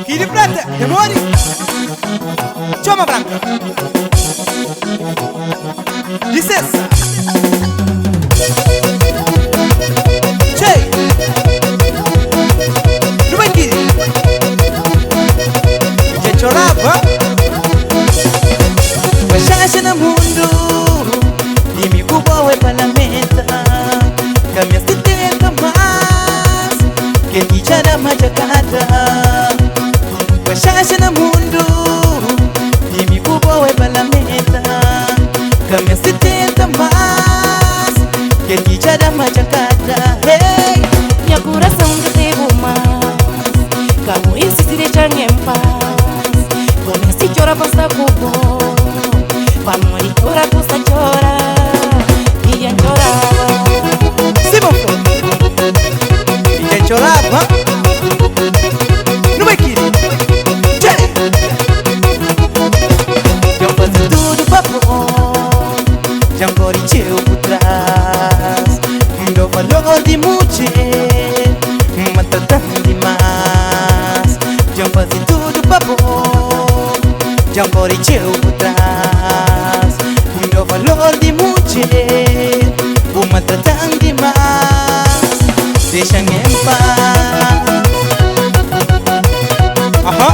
Kili prata, demori. Chama branca. Licença. Cheio. Não vai querer. Já chorava. Wachache na mundo. Dimi kubwa we palamenta. Kamia sitenda mas. Que kijana majakata. Wachache na mundo. Dimi kubwa we palamenta. Kamia sitenda mas. Que kijana majakata. Hey, minha coração já teve mais. Como esse se deixar em paz. Como esse chora passa cubo. Vamos e chora passa chora. E já chorava. sim, meu filho. E já chorava. Não vai querer. Já fazer tudo pra bom. Já corrigiu por trás. Meu valor de mulher. Mata tanto demais. Já fazer tudo pra bom. Já corrigiu por trás. Meu valor de mulher. Uma tratando demais. Deixa-me em paz. Aham.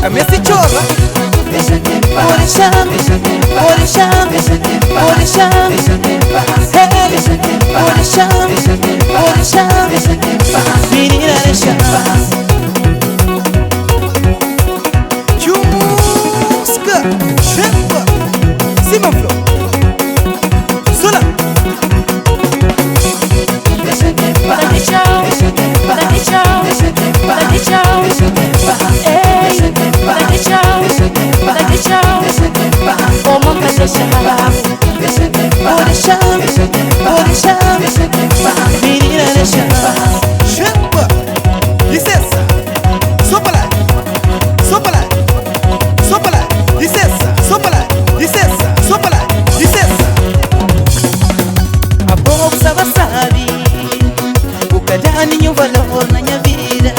A minha se chora. Deixa-me em paz. Deixa-me em paz. Deixa-me em paz. Deixa-me em paz. Deixa-me em paz. Deixa-me em paz. Deixa-me em paz. Menina, deixa-me em paz. Chempa, sim, meu filho. Sola. Deixa-me em paz. Deixa-me em paz. Deixa-me em paz. Deixa-me em paz. Deixa-me em paz. Deixa-me em paz. Deixa-me em paz. Como pra deixar. Deixa-me em paz. Deixa-me em paz. Deixa-me em paz. Menina, deixa-me em paz. Chempa, licença. Sopa lá. Sopa lá. Sopa lá. Licença. Sopa lá. Licença. Sopa lá. Licença. A bom observa sabe. O cada nenhum valor na minha vida.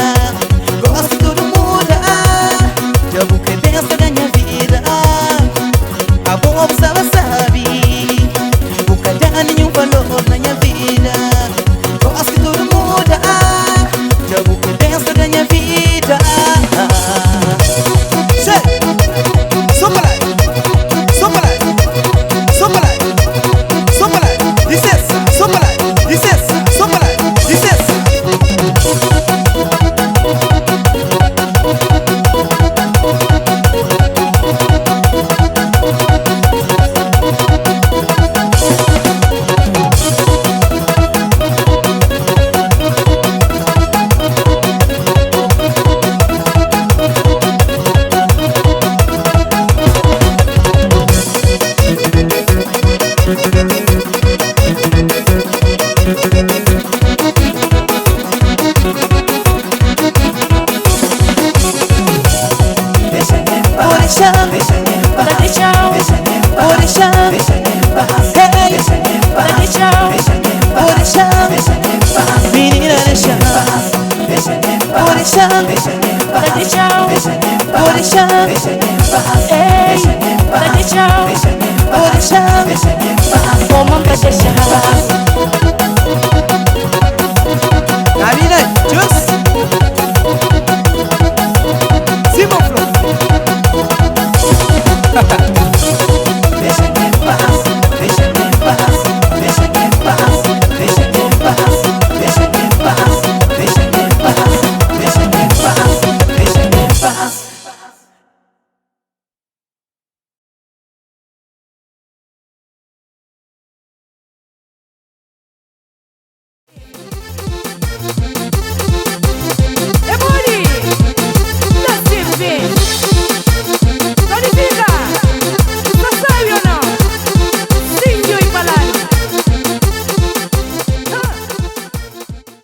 Gosto tudo muda. Já vou que pensa da minha vida. A bom observa sabe. O cada nenhum valor na minha vida. Gosto tudo muda. Já vou que pensa da minha vida. Sopa lá. Sopa lá. Sopa lá. Sopa lá. Licença. Sopa lá. Licença. Sopa lá. Licença. Como